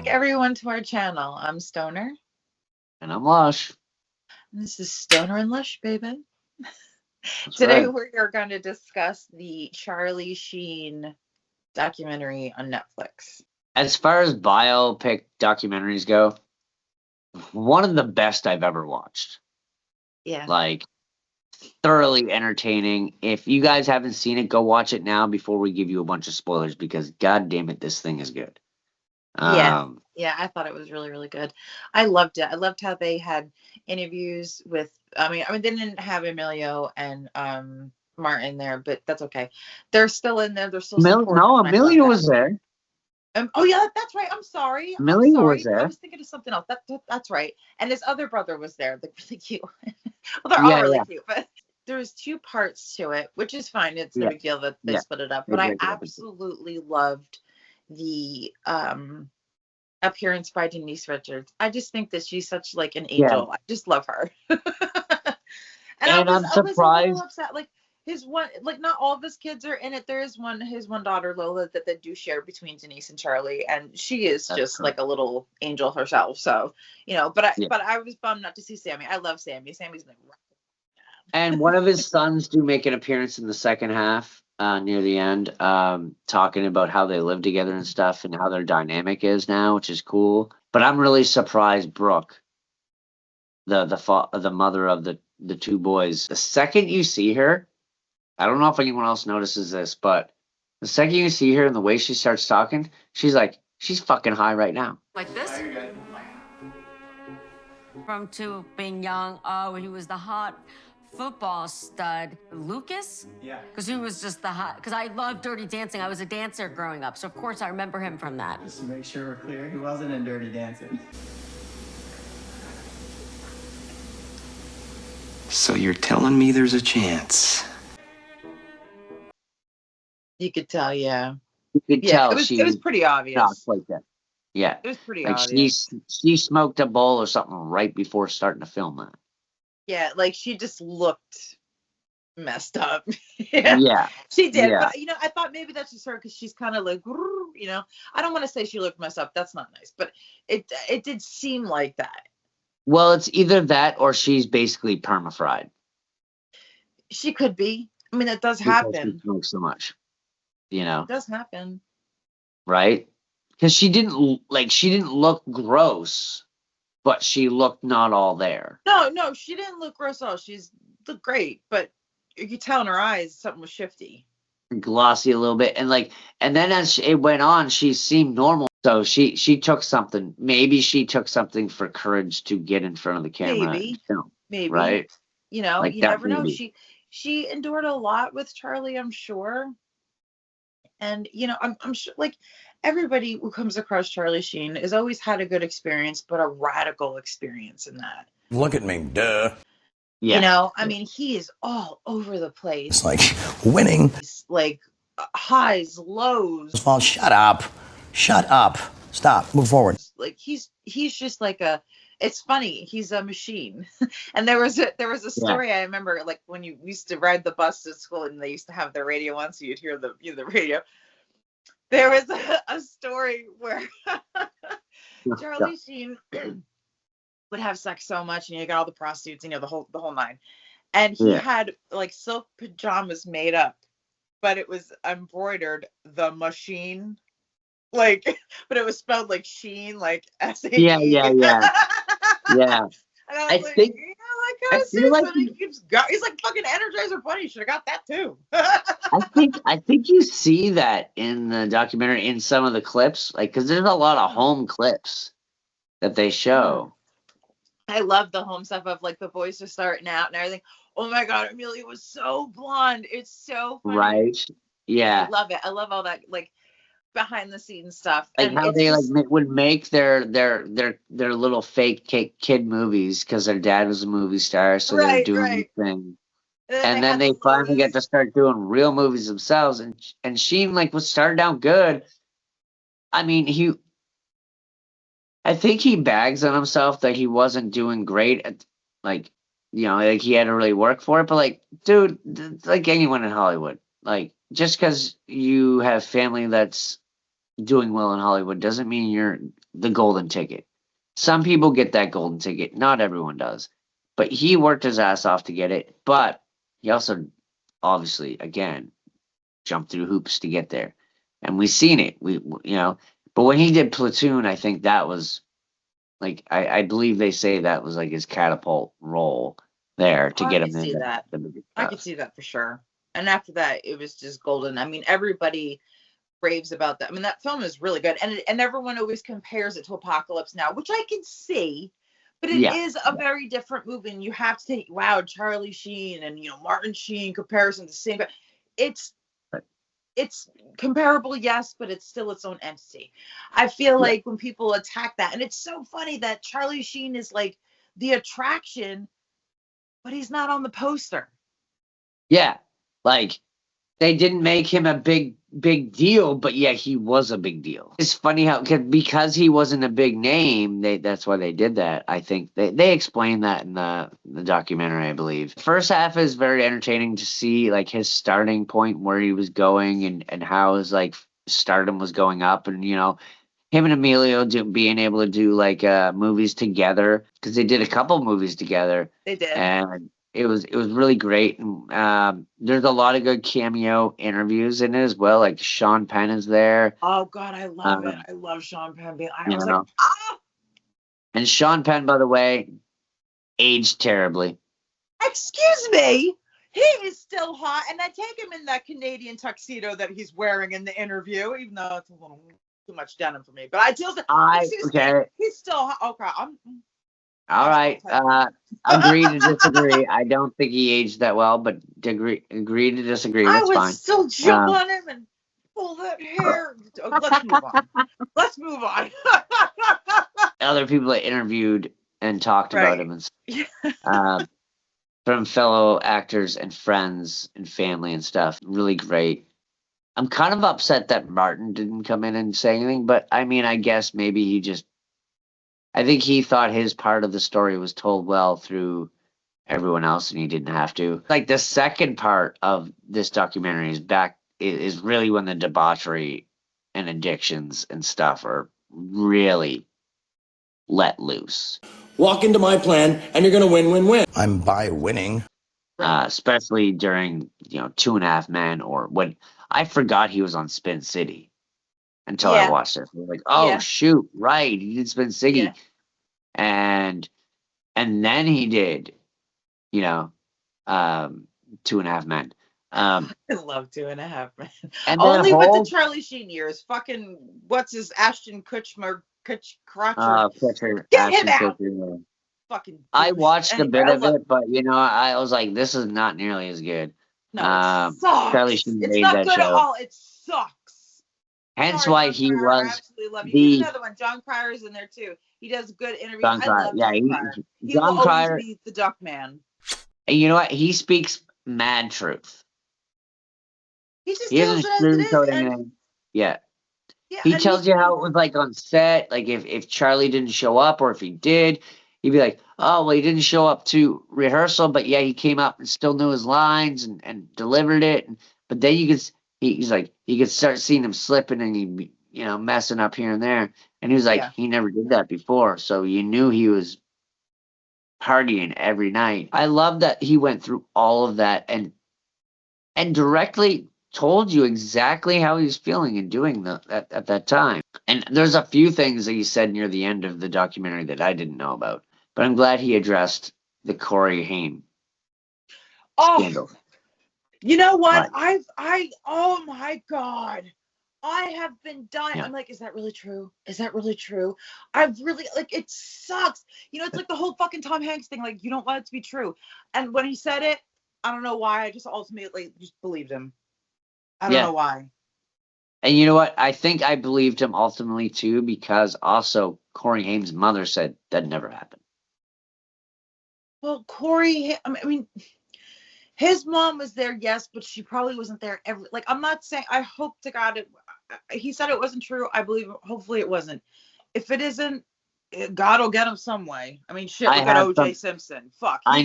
everyone to our channel. I'm Stoner. And I'm Lush. And this is Stoner and Lush, baby. That's Today right. we are going to discuss the Charlie Sheen documentary on Netflix. As far as biopic documentaries go, one of the best I've ever watched. Yeah. Like, thoroughly entertaining. If you guys haven't seen it, go watch it now before we give you a bunch of spoilers, because god damn it, this thing is good. Yeah. Yeah, I thought it was really, really good. I loved it. I loved how they had interviews with I mean they didn't have Emilio and Martin there, but that's okay. They're still in there. They're still supporting. No, I love Amelia that. was there. Oh yeah, that's right. I'm sorry. I'm Amelia was sorry. I there. was thinking of something else. That's right. And his other brother was there. They're really cute. Well, they're all Yeah, really yeah, cute, but there's two parts to it, which is fine. It's no yeah, big deal that they yeah. split it up. They But I break it up into. absolutely loved the appearance by Denise Richards. I just think that she's such like an Yeah, angel. I just love her. And and I'm I was a little surprised. upset. Like his one, like not all of his kids are in it. There is his one daughter Lola that they do share between Denise and Charlie, and she is That's just like correct. a little angel herself. So Yeah, but I was bummed not to see Sammy. I love Sammy. Sammy's been and one of his sons do make an appearance in the second half, near the end, talking about how they live together and stuff, and how their dynamic is now, which is cool. But I'm really surprised Brooke, the mother of the two boys, the second you see her, I don't know if anyone else notices this, but the second you see her and the way she starts talking, she's fucking high right now. Like this? From to being young, oh, he was the hot football stud. Lucas? Yeah. Because he was just the hot, because I loved Dirty Dancing. I was a dancer growing up, so of course I remember him from that. Just to make sure we're clear, he wasn't in Dirty Dancing. So you're telling me there's a chance? you could tell, yeah. You could Yeah, tell it was pretty obvious. talks like that. Yeah, It was pretty like obvious. she smoked a bowl or something right before starting to film that. Yeah, like she just looked messed up. Yeah, Yeah, she did. yeah. But I thought maybe that's just her because she's kind of like, I don't want to say she looked messed up. That's not nice, but it did seem like that. Well, it's either that or she's basically perma-fried She could be. I mean, that does because she happen. smokes so much. It does happen. Right? Because she didn't look gross, but she looked not all there. No, she didn't look gross at all. She's looked great, but you could tell in her eyes something was shifty. Glossy a little bit, and then as it went on, she seemed normal. So she took something. Maybe she took something for courage to get in front of the camera and film. Maybe. Right? You Like that, never know. maybe. She endured a lot with Charlie, I'm sure. And I'm sure like everybody who comes across Charlie Sheen has always had a good experience, but a radical experience in that. Look at me, duh. Yeah. I mean, he is all over the place. It's like winning. It's like highs, lows. Well, shut up. Shut up. Stop. Move forward. Like he's just like it's funny. He's a machine. And there was a story I remember, like when you used to ride the bus to school and they used to have the radio on, so you'd hear the radio. There was a story where Charlie Sheen would have sex so much, and you got all the prostitutes, the whole nine, and he had like silk pajamas made up, but it was embroidered the machine, like, but it was spelled like Sheen, like S-A-E. Yeah. And I was think I feel like he's like fucking Energizer Bunny. Should have got that too. I think you see that in the documentary in some of the clips, like because there's a lot of home clips that they show. I love the home stuff of like the boys just starting out and everything. Oh my god, Amelia was so blonde. It's so funny. Right? Yeah. I love it. I love all that like behind the scenes stuff. Like And how they would make their little fake kid movies because their dad was a movie star, so they were doing this thing. And then they finally get to start doing real movies themselves. And Sheen was started out good. I mean, I think he bags on himself that he wasn't doing great at like he had to really work for it. But dude, like anyone in Hollywood, just because you have family that's doing well in Hollywood doesn't mean you're the golden ticket. Some people get that golden ticket. Not everyone does. But he worked his ass off to get it. But he also, obviously, again, jumped through hoops to get there. And we've seen it. But when he did Platoon, I think that was like I believe they say that was like his catapult role there to get him into the bigger I stuff. could see that for sure. And after that, it was just golden. I mean, everybody raves about that. I mean, that film is really good, and everyone always compares it to Apocalypse Now, which I can see, but it is a very different movie. And you have to think, wow, Charlie Sheen and Martin Sheen comparison to the same. It's comparable, yes, but it's still its own entity. I feel like when people attack that, and it's so funny that Charlie Sheen is like the attraction, but he's not on the poster. Yeah, like they didn't make him a big deal, but yeah, he was a big deal. It's funny how because he wasn't a big name, that's why they did that. I think they explained that in the documentary, I believe. First half is very entertaining to see like his starting point, where he was going, and how his like stardom was going up, and him and Emilio being able to do like movies together, because they did a couple movies together. They did, and it was really great. And there's a lot of good cameo interviews in it as well. Like Sean Penn is there. Oh God, I love it. I love Sean Penn. I was like, ah! And Sean Penn, by the way, aged terribly. Excuse me. He is still hot, and I take him in that Canadian tuxedo that he's wearing in the interview, even though it's a little too much denim for me. But I still, he's still hot. Okay, all right. Agree to disagree. I don't think he aged that well, but agree to disagree. That's fine. I would still jump on him and pull that hair. Let's move on. Let's move on. Other people that interviewed and talked about him, and from fellow actors and friends and family and stuff. Really great. I'm kind of upset that Martin didn't come in and say anything, but I mean, I guess maybe I think he thought his part of the story was told well through everyone else, and he didn't have to. Like the second part of this documentary is really when the debauchery and addictions and stuff are really let loose. Walk into my plan, and you're going to win. I'm by winning. Especially during 2.5 Men, or when I forgot he was on Spin City until I watched it. Like, oh shoot, right, he did Spin City, and then he did, 2.5 Men. I love 2.5 Men. And only with the Charlie Sheen years. Fucking what's his Ashton Kutcher? Get him out. Fucking. I watched a bit of it, but I was like, this is not nearly as good. No, it sucks. Charlie Sheen it's not good at all. It sucks. Hence why he was. I absolutely love you. He's another one. John Cryer's in there too. He does good interviews. I love John Cryer. He will always be the Duck Man. And you know what? He speaks mad truth. He doesn't sugarcoat anything. Yeah. He tells you how it was like on set. Like if Charlie didn't show up, or if he did, he'd be like, oh, well, he didn't show up to rehearsal, but yeah, he came up and still knew his lines and delivered it. But then he's like, you could start seeing him slipping, and he'd be, messing up here and there. And he was like, he never did that before. So you knew he was partying every night. I love that he went through all of that and directly told you exactly how he was feeling and doing at that time. And there's a few things that he said near the end of the documentary that I didn't know about, but I'm glad he addressed the Corey Haim scandal. You know what? Oh my God, I have been dying. Yeah. I'm like, is that really true? Is that really true? I've really, like, it sucks. It's like the whole fucking Tom Hanks thing. Like, you don't want it to be true. And when he said it, I don't know why. I just ultimately just believed him. I don't know why. And you know what? I think I believed him ultimately too, because also Corey Haim's mother said that never happened. Well, Corey, I mean, his mom was there, yes, but she probably wasn't there like, I'm not saying, I hope to God he said it wasn't true. I believe, hopefully it wasn't. If it isn't, God will get him some way. I mean, shit, look at O.J. Simpson. Fuck. I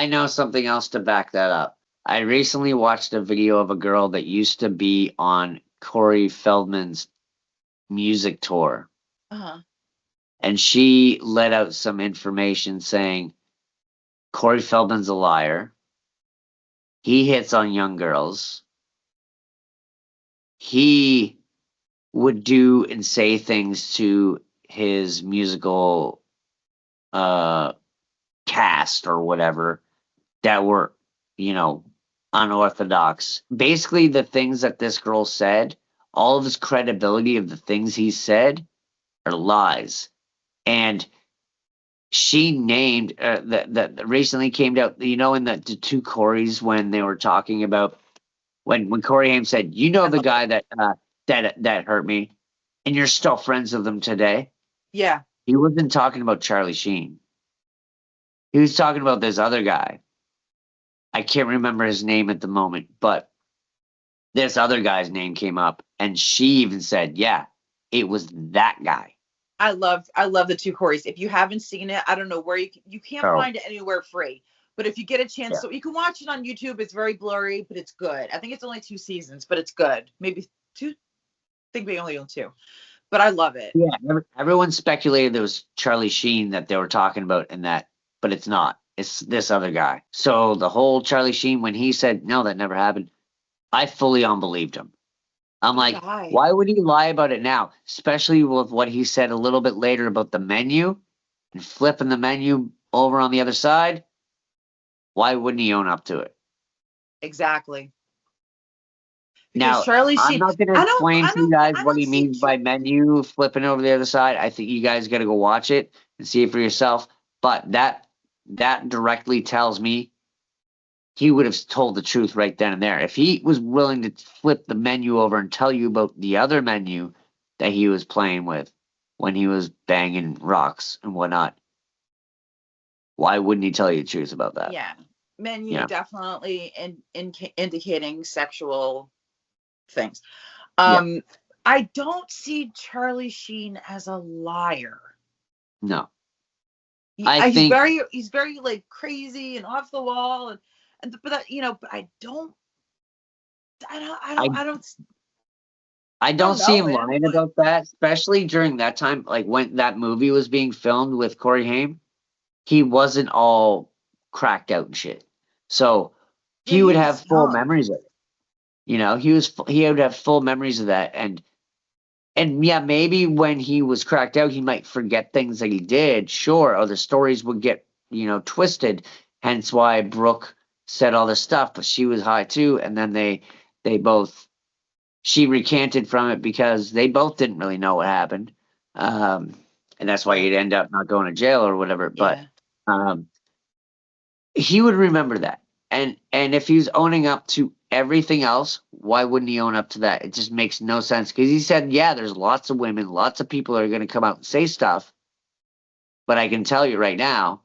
know something else to back that up. I recently watched a video of a girl that used to be on Corey Feldman's music tour. Uh-huh. And she let out some information saying Corey Feldman's a liar. He hits on young girls. He would do and say things to his musical cast or whatever that were, unorthodox. Basically, the things that this girl said, all of his credibility of the things he said are lies. And she named that recently came out, in the two Corys when they were talking about when Corey Haim said, the guy that hurt me, and you're still friends with him today. Yeah. He wasn't talking about Charlie Sheen. He was talking about this other guy. I can't remember his name at the moment, but this other guy's name came up, and she even said, "Yeah, it was that guy." I love the two Corys. If you haven't seen it, I don't know where you can't find it anywhere free. But if you get a chance, so you can watch it on YouTube. It's very blurry, but it's good. I think it's only 2 seasons, but it's good. Maybe 2. I think we only own 2. But I love it. Yeah, everyone speculated there was Charlie Sheen that they were talking about in that, but it's not. It's this other guy. So the whole Charlie Sheen, when he said, no, that never happened, I fully unbelieved him. I'm like, why would he lie about it now? Especially with what he said a little bit later about the menu and flipping the menu over on the other side. Why wouldn't he own up to it? Exactly. Now, Charlie Sheen, I'm not going to explain to you guys what he means by menu flipping over the other side. I think you guys got to go watch it and see it for yourself. But that directly tells me he would have told the truth right then and there. If he was willing to flip the menu over and tell you about the other menu that he was playing with when he was banging rocks and whatnot, why wouldn't he tell you the truth about that? Yeah. Menu definitely indicating sexual things. I don't see Charlie Sheen as a liar. No. He's very like crazy and off the wall but I don't see him lying about that, especially during that time, like when that movie was being filmed with Corey Haim. He wasn't all cracked out and shit. So he would have full memories of it. He would have full memories of that. And yeah, maybe when he was cracked out, he might forget things that he did, sure, or the stories would get, twisted. Hence why Brooke said all this stuff, but she was high too. And then she recanted from it because they both didn't really know what happened. And that's why he'd end up not going to jail or whatever. But he would remember that. And if he's owning up to everything else, why wouldn't he own up to that? It just makes no sense. Because he said, yeah, there's lots of women, lots of people are going to come out and say stuff. But I can tell you right now,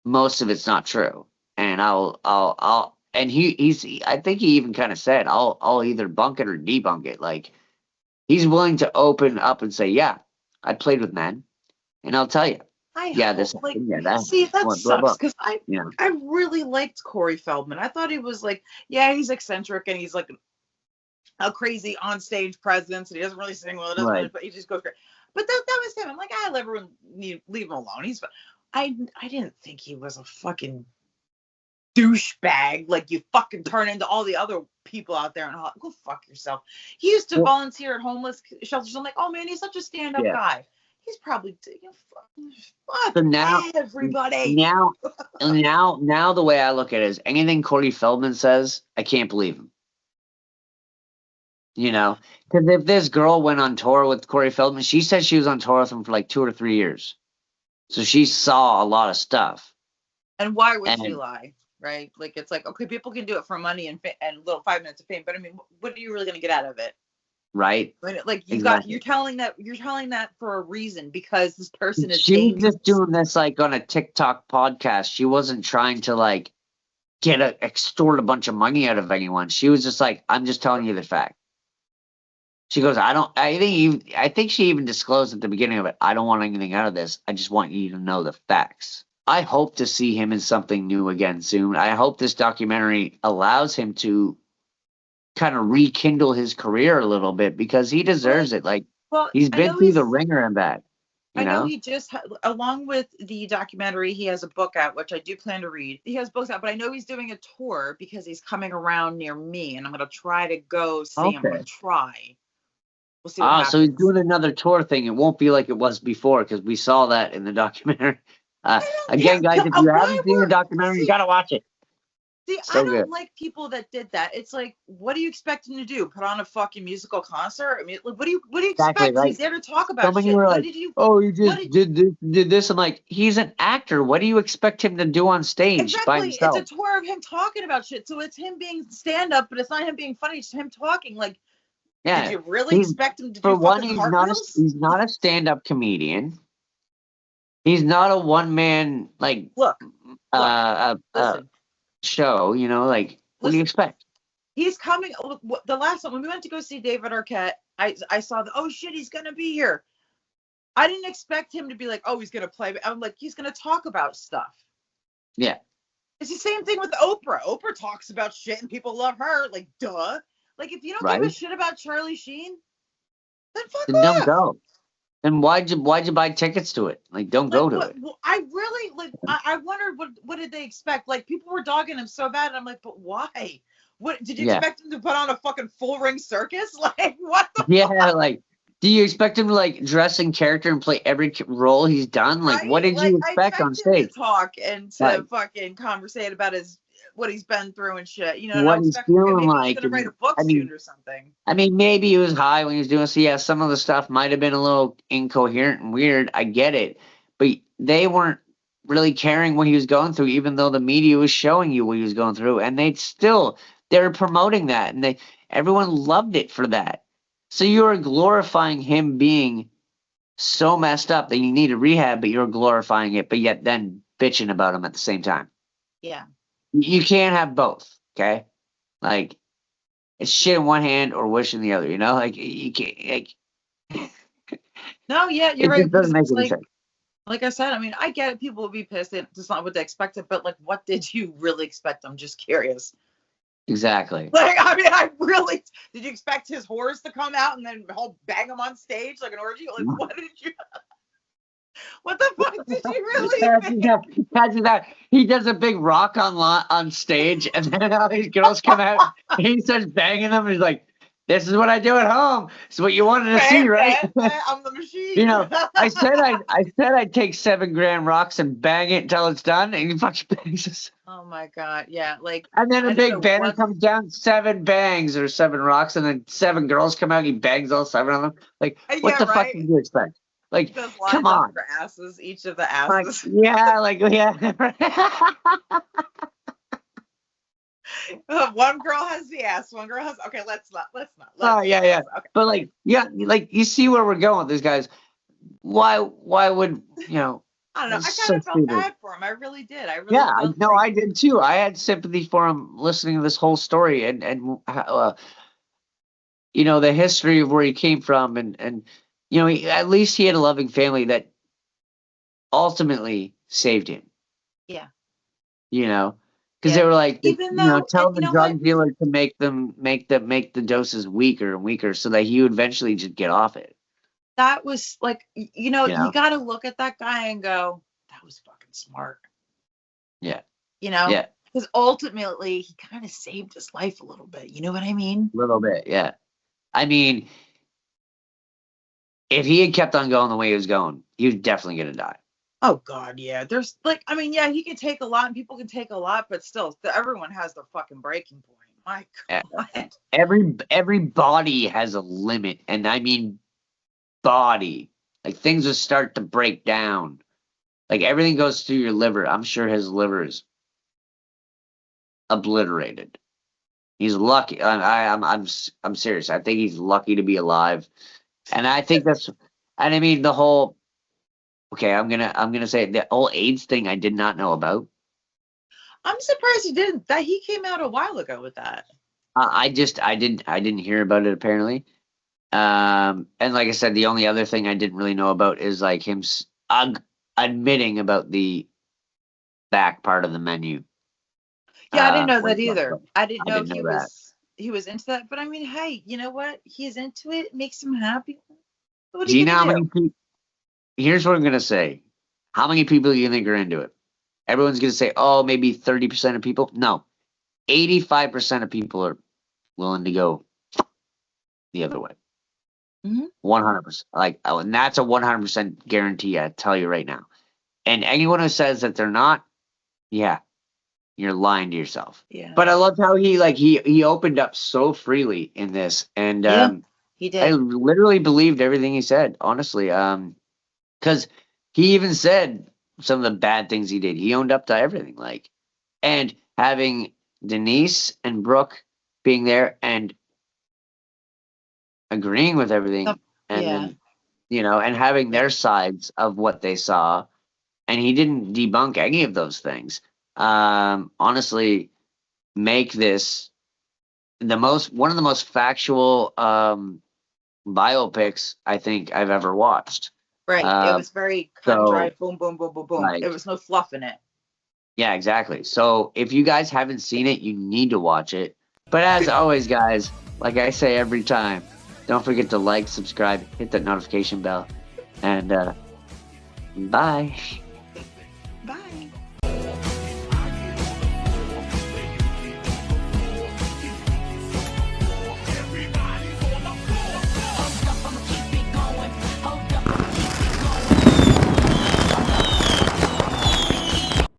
most of it's not true. And and I think he even kind of said, I'll either bunk it or debunk it. Like, he's willing to open up and say, yeah, I played with men. And I'll tell you. That sucks because I really liked Corey Feldman. I thought he was like, he's eccentric and he's like a crazy onstage presence and he doesn't really sing well, but he just goes great. But that was him. I'm like, I let everyone leave him alone. He's I didn't think he was a fucking douchebag like you fucking turn into all the other people out there and go fuck yourself. He used to volunteer at homeless shelters. I'm like, oh man, he's such a stand-up guy. He's probably fuck everybody. Now the way I look at it is anything Corey Feldman says, I can't believe him. Because if this girl went on tour with Corey Feldman, she said she was on tour with him for like 2 or 3 years. So she saw a lot of stuff. And why would she lie? Right? Like, it's like, okay, people can do it for money and little 5 minutes of fame, but I mean, what are you really going to get out of it? Right. Like you're telling that for a reason because this person is. She was just doing this like on a TikTok podcast. She wasn't trying to like extort a bunch of money out of anyone. She was just like, I'm just telling you the fact. She goes, I think she even disclosed at the beginning of it, I don't want anything out of this. I just want you to know the facts. I hope to see him in something new again soon. I hope this documentary allows him to kind of rekindle his career a little bit because he deserves it. Like, Well, He's I been know through the ringer and back. I know he just, along with the documentary, he has a book out, which I do plan to read. He has books out, but I know he's doing a tour because he's coming around near me, and I'm going to try to go see him. I'm going to try. We'll see what happens. So he's doing another tour thing. It won't be like it was before because we saw that in the documentary. Again, guys, if you haven't seen the documentary, you got to watch it. See, So I don't good. like people that did that. It's like, what do you expect him to do? Put on a fucking musical concert? I mean, like, what do you Exactly, expect? right. He's there to talk about Some of shit. you were What like, did you? "Oh, you just did this." I'm like, he's an actor. What do you expect him to do on stage by Exactly. himself? It's a tour of him talking about shit. So it's him being stand up, but it's not him being funny. It's him talking. Like, Yeah. did you really expect him to For do one, fucking he's not a stand-up comedian. He's not a one-man listen. Show. You know, like what do you expect? He's coming. The last time when we went to go see David Arquette, I saw oh shit, he's gonna be here. I didn't expect him to be like, oh, he's gonna play. I'm like, he's gonna talk about stuff. Yeah. It's the same thing with Oprah. Oprah talks about shit and people love her. Like, duh. Like, if you don't give a shit about Charlie Sheen, then fuck off. Don't go. Then why'd you buy tickets to it? Like, don't go to it. I really I wondered what did they expect? Like, people were dogging him so bad, and I'm like, but why? What did you expect him to put on a fucking full ring circus? Like, what the fuck? Like, do you expect him to like dress in character and play every role he's done? Like, what did you expect on stage? Him to talk and to fucking conversate about what he's been through and shit. You know, what he's feeling maybe he's gonna write a book soon or something. I mean, maybe he was high when he was doing it. So yeah, some of the stuff might have been a little incoherent and weird. I get it, but they weren't really caring what he was going through, even though the media was showing you what he was going through, and they were promoting that, and everyone loved it for that. So you are glorifying him being so messed up that you need a rehab, but you're glorifying it, but yet then bitching about him at the same time. Yeah. You can't have both, okay? Like, it's shit in one hand or wish in the other, you know? Like, you can't, like... No, yeah, you're right. It doesn't make any sense. Like I said, I mean, I get it. People will be pissed. It's not what they expected, but, like, what did you really expect? I'm just curious. Exactly. Like, I mean, did you expect his horse to come out and then bang him on stage like an orgy? Like, what did you... What the fuck did you really Imagine that. He does a big rock on stage, and then all these girls come out, and he starts banging them, and he's like, this is what I do at home. It's what you wanted to see, right? I'm the machine. You know, I said I'd take 7 grand rocks and bang it until it's done, and he fucking bangs us. Oh my god, yeah, like. And then a big banner comes down, 7 bangs or 7 rocks, and then 7 girls come out, and he bangs all 7 of them. Like, what the fuck did you expect? Like, come on. For asses, each of the asses. One girl has the ass. One girl has. Okay, let's not. Okay. But like you see where we're going with these guys. Why would I don't know. I kind of felt bad for him. I really did. I did too. I had sympathy for him listening to this whole story and the history of where he came from and at least he had a loving family that ultimately saved him. Yeah. Because they were like, tell the drug dealer to make the doses weaker and weaker so that he would eventually just get off it. That was like, you got to look at that guy and go, that was fucking smart. Yeah. Yeah. Because ultimately he kind of saved his life a little bit. You know what I mean? A little bit, yeah. I mean, if he had kept on going the way he was going, he was definitely going to die. Oh God, yeah. There's he can take a lot and people can take a lot, but still, everyone has their fucking breaking point. My God. Every body has a limit, and I mean body. Like things will start to break down. Like everything goes through your liver. I'm sure his liver is obliterated. He's lucky. I'm serious. I think he's lucky to be alive, and I think that's. And I mean the whole. Okay, I'm gonna say the whole AIDS thing I did not know about. I'm surprised he didn't. That he came out a while ago with that. I didn't hear about it apparently. And like I said, the only other thing I didn't really know about is like him admitting about the back part of the menu. Yeah, I didn't know that either. I didn't know he was into that. But I mean, hey, you know what? He's into it. It makes him happy. What are Do you you know how gonna many do? people? Here's what I'm gonna say. How many people do you think are into it? Everyone's gonna say, oh, maybe 30% of people. No, 85% of people are willing to go the other way. Mhm. 100%. Like, oh, and that's a 100% guarantee. I tell you right now. And anyone who says that they're not, yeah, you're lying to yourself. Yeah. But I loved how he opened up so freely in this, and Yeah, he I did. literally believed everything he said. Honestly, because he even said some of the bad things he did. He owned up to everything. Like, and having Denise and Brooke being there and agreeing with everything, and Yeah. then and having Yeah. their sides of what they saw, and he didn't debunk any of those things. Honestly, make this one of the most factual biopics I think I've ever watched. Right. It was very cut and dry. So Boom, boom, boom, boom, boom. There like, was no fluff in it. yeah, exactly. So if you guys haven't seen it, you need to watch it. But as always, guys, like I say every time, don't forget to like, subscribe, hit that notification bell, and bye.